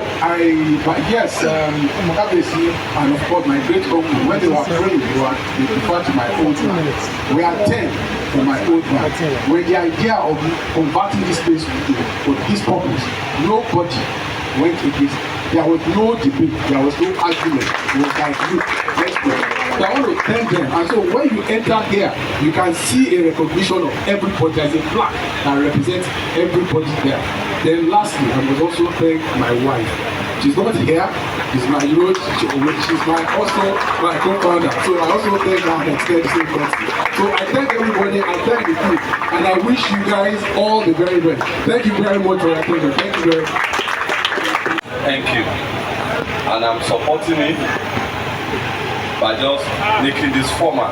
yes, Mokabesi and of course my great uncle, when they were praying, they referred to my old man. We are 10 for my old man. When the idea of converting this place for this purpose, nobody went against it. There was no debate, there was no argument. It was like, look, let's go. So I want to thank them. And so when you enter here, you can see a recognition of everybody. There's a plaque that represents everybody there. Then lastly, I must also thank my wife. She's not here. She's my, she's also my co-founder. So I also thank her and extend the same courtesy. So I thank everybody, I thank the team, and I wish you guys all the very best. Thank you very much for your attention. Thank you very much. Thank you. And I'm supporting it by just making this format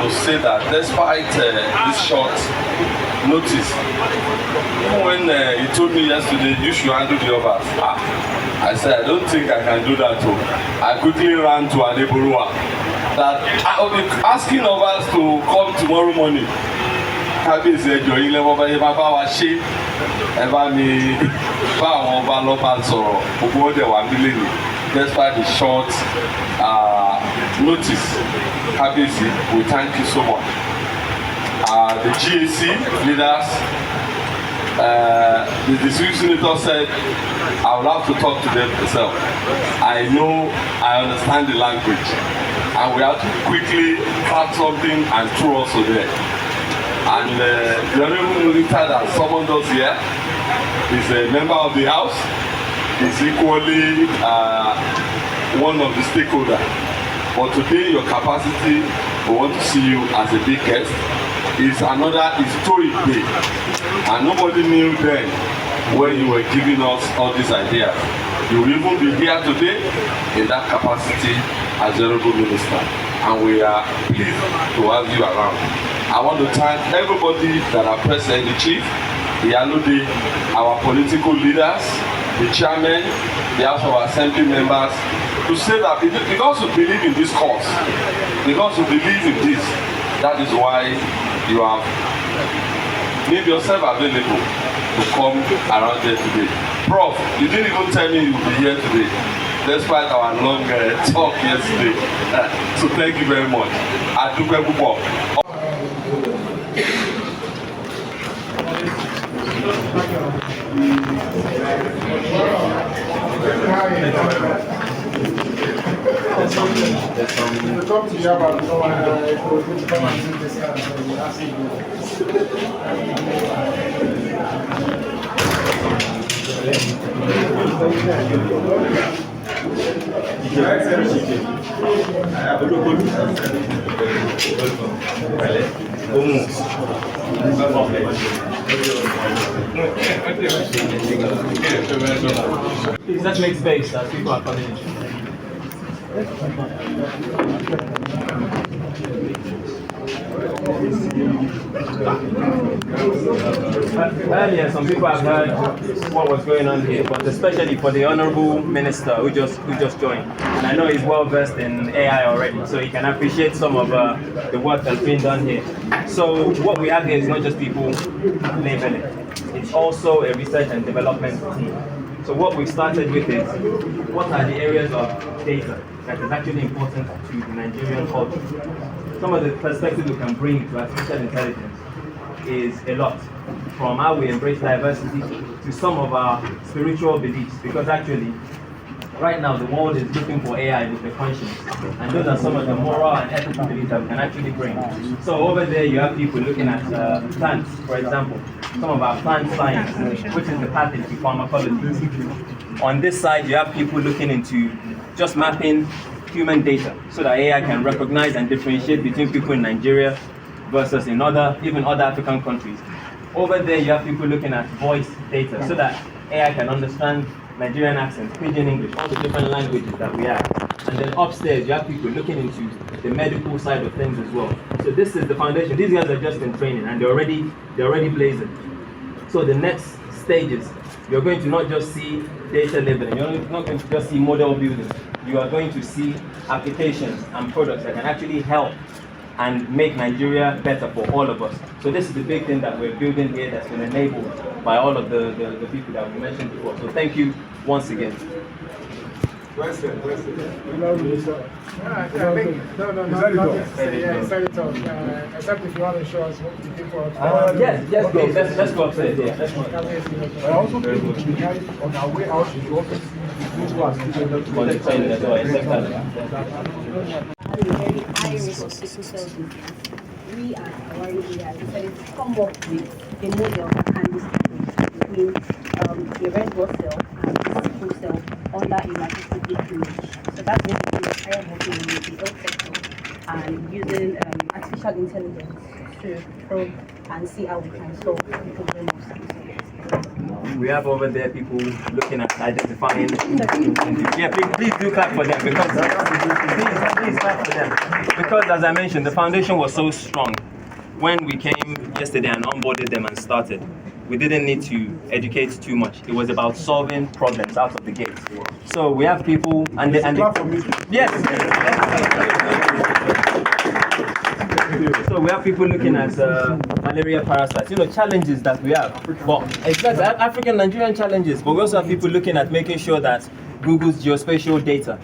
to say that despite this short notice, even when he told me yesterday you should handle the others, I said I don't think I can do that too. I quickly ran to Adeborua that I will be asking of us to come tomorrow morning. Kábíyèsí ẹjọ́ yín lẹ́wọ́ bá yẹ bá wa ṣe ẹ bá mi bá àwọn ọba lọ́ba sọ̀rọ̀ gbogbo ọdẹ wà nílé ni despite the short notice. Kábíyèsí, we thank you so much. The GAC leaders, the district senator said I will have to talk to them myself. I know, I understand the language, and we have to quickly craft something and throw also there. And the honorable minister that summoned us here is a member of the house, is equally one of the stakeholders. But today your capacity, we want to see you as a big guest, is another historic day. And nobody knew then when you were giving us all these ideas. You will even be here today in that capacity as the honorable minister. And we are pleased to have you around. I want to thank everybody that are present, the chief, the Alode, our political leaders, the chairman, the House of Assembly members, to say that because we believe in this cause, because we believe in this, that is why you have made yourself available to come around here today. Prof, you didn't even tell me you would be here today, despite our long talk yesterday. So thank you very much. Please, let's make space as people are coming in. Earlier, some people have heard what was going on here, but especially for the honorable minister who just joined. And I know he's well versed in AI already, so he can appreciate some of the work that's been done here. So what we have here is not just people labeling; it's also a research and development team. So what we've started with is, what are the areas of data that is actually important to the Nigerian culture? Some of the perspectives we can bring to artificial intelligence is a lot, from how we embrace diversity to some of our spiritual beliefs, because actually, right now the world is looking for AI with the conscience, and those are some of the moral and ethical beliefs that we can actually bring. So over there you have people looking at plants, for example, some of our plant science, which is the path into pharmacology. On this side you have people looking into just mapping human data so that AI can recognize and differentiate between people in Nigeria versus in even other African countries. Over there you have people looking at voice data so that AI can understand Nigerian accents, Pidgin English, all the different languages that we have. And then upstairs you have people looking into the medical side of things as well. So this is the foundation. These guys are just in training and they're already blazing. So the next stages, you're going to not just see data labeling, you're not going to just see model building. You are going to see applications and products that can actually help and make Nigeria better for all of us. So this is the big thing that we're building here that's been enabled by all of the people that we mentioned before. So thank you once again. Well said, well said. Except if you want to show us what the people Yes, please, let's go upstairs. Yeah, let's go. I also think it would be nice on our way out, you also see those who are still On the train as well, exactly. Having a very high risk of sickle cell disease, we at our area decided to come up with a model that can distinguish between the red blood cell and the sickle cell under a microscopic image. So that's basically we started working in the health sector and using artificial intelligence to probe and see how we can solve the problem of sickle cell. We have over there people looking at identifying. Yeah, please do clap for them because please clap for them because, as I mentioned, the foundation was so strong. When we came yesterday and onboarded them and started, we didn't need to educate too much. It was about solving problems out of the gate. So we have people and they yes. So we have people looking at malaria parasites, challenges that we have. But exactly, African Nigerian challenges. But we also have people looking at making sure that Google's geospatial data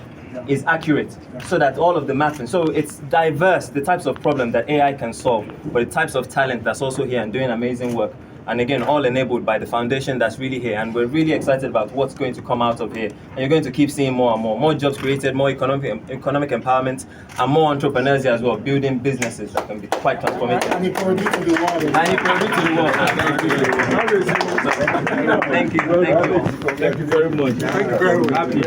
is accurate, so that all of the mapping. So it's diverse, the types of problem that AI can solve, but the types of talent that's also here and doing amazing work. And again, all enabled by the foundation that's really here. And we're really excited about what's going to come out of here. And you're going to keep seeing more and more jobs created, more economic empowerment, and more entrepreneurs here as well, building businesses that can be quite transformative. And Ikorodu to the world. Thank you. Thank you very much. Thank you very much. Happy.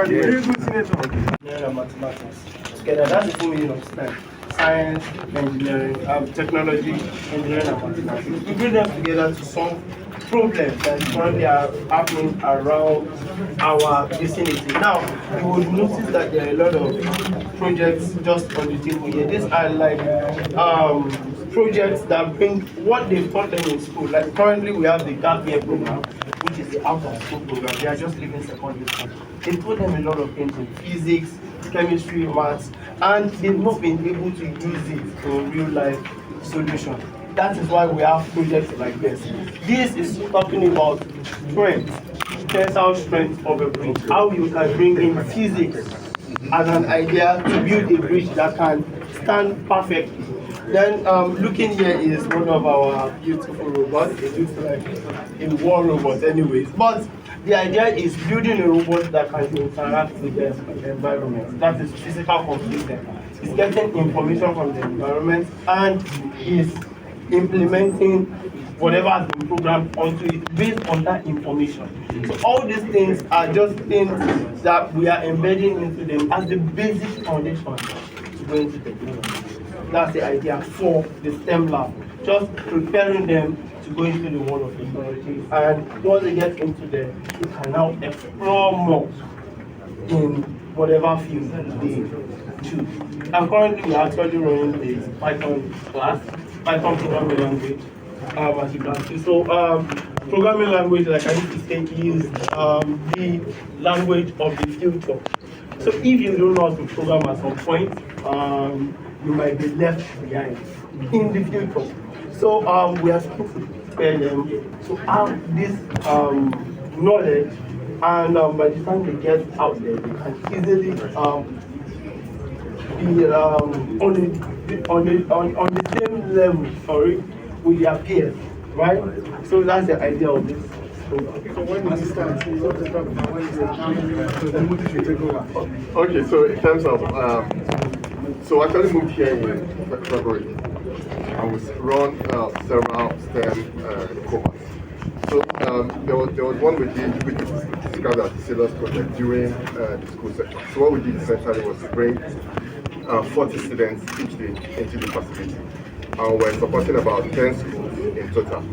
Very good senator. Mathematics together. That's the full meaning of STEM. Science, engineering, technology, engineering, and mathematics. We bring them together to solve problems that currently are happening around our vicinity. Now, you will notice that there are a lot of projects just on the table here. These are like projects that bring what they taught them in school. Like currently, we have the gap year program, which is the out of school program. They are just leaving secondary school. They taught them a lot of things in physics, chemistry, maths, and they've not been able to use it for real life solution. That is why we have projects like this. This is talking about strength, tensile strength of a bridge, how you can bring in physics as an idea to build a bridge that can stand perfectly. Then looking here is one of our beautiful robots. It looks like a war robot anyways, but the idea is building a robot that can interact with the environment. That is physical computing. It's getting information from the environment and is implementing whatever has been programmed onto it based on that information. So all these things are just things that we are embedding into them as the basic foundation to go into technology. That's the idea for the STEM lab. Just preparing them to go into the world of technology, and once they get into them, you can now explore more in whatever field they choose. And currently, we are actually running the Python class, Python programming language, as you can see. So, programming language, like I need to say, is the language of the future. So, if you don't know how to program at some point, you might be left behind in the future. So we are supposed to prepare them to have this knowledge, and by the time they get out there, they can easily be on the same level, with their peers, right? So that's the idea of this. So when did you start? You want to talk about when you take over? Okay, so in terms of so I actually moved here in February. I was run several STEM cohorts. So there was one we did, which is described as the Sailors Project during the school session. So what we did essentially was to bring 40 students each day into the facility. And we're supporting about 10 schools in total.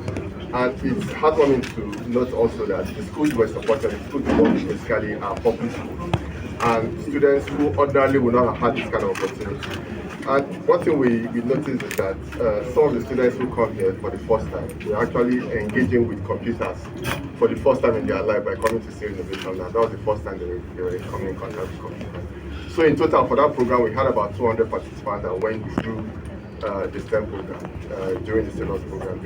And it's heartwarming to note also that the schools were supported, the schools we work basically are public schools. And students who ordinarily would not have had this kind of opportunity. And one thing we noticed is that some of the students who come here for the first time, they're actually engaging with computers for the first time in their life by coming to see innovation. And that was the first time they were coming in contact with computers. So in total for that program, we had about 200 participants that went through the STEM program during the syllabus program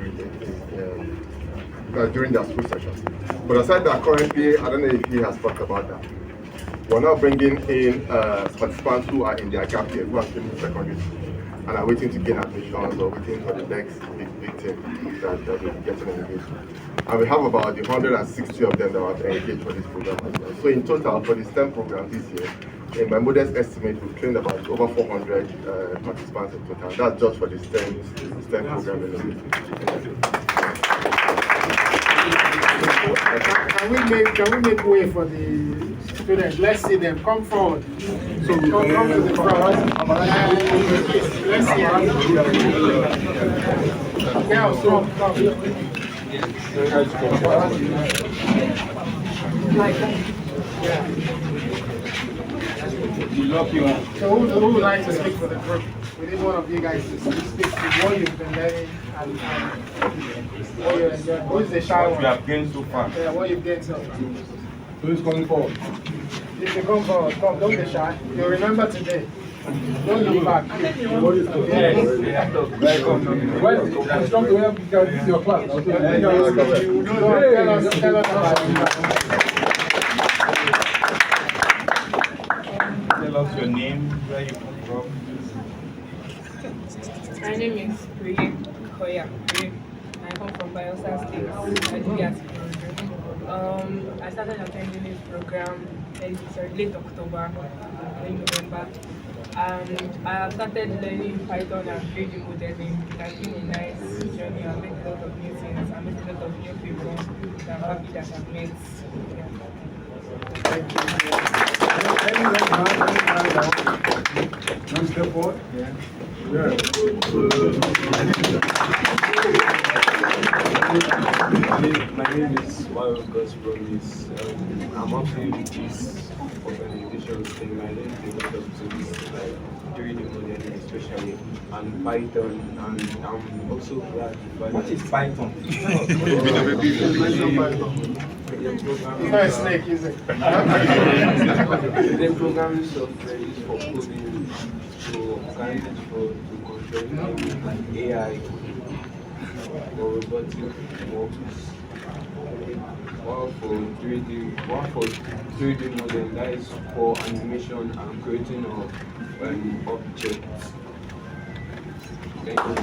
during their school sessions. But aside that, currently, I don't know if he has talked about that. We're now bringing in participants who are in their gap year, who are still in secondary school and are waiting to gain admissions or waiting for the next big thing that will be getting engaged. And we have about 160 of them that are engaged for this program as well. So in total, for the STEM program this year, in my modest estimate, we've trained about over 400 participants in total. That's just for the STEM program alone. Can we make way for the students? Let's see them come forward. So come to the front. Let's see them. Girls, come. So who would like to speak for the group? We need one of you guys to speak to what you've been learning and what you're enjoying. Who is the shy one? We have gained so far. Yeah, what you've gained so far. Who's coming forward? If you come forward, come, don't be shy. You'll remember today. Don't look back. What is come to help you guys your class. Tell us about it. Tell us your name, where you come from. My name is Priye Koya. I come from Bayelsa State. I do at Ikorodu. I started attending this program late October, early November. And I have started learning Python and 3D modeling. It has been a nice journey. I've met a lot of new things. I met a lot of new people that I'm happy that I've met. Thank you. One step forward. My name is Wild God's Promise. I'm actually with this organization thing. I learned a lot of things, like 3D modeling especially, and Python, and I'm also glad. What is Python? It's not a snake, is it? The programming software is for coding, so candidates to control AI or robotic works. One for 3D modeling, that is for animation and creating of objects. Thank you.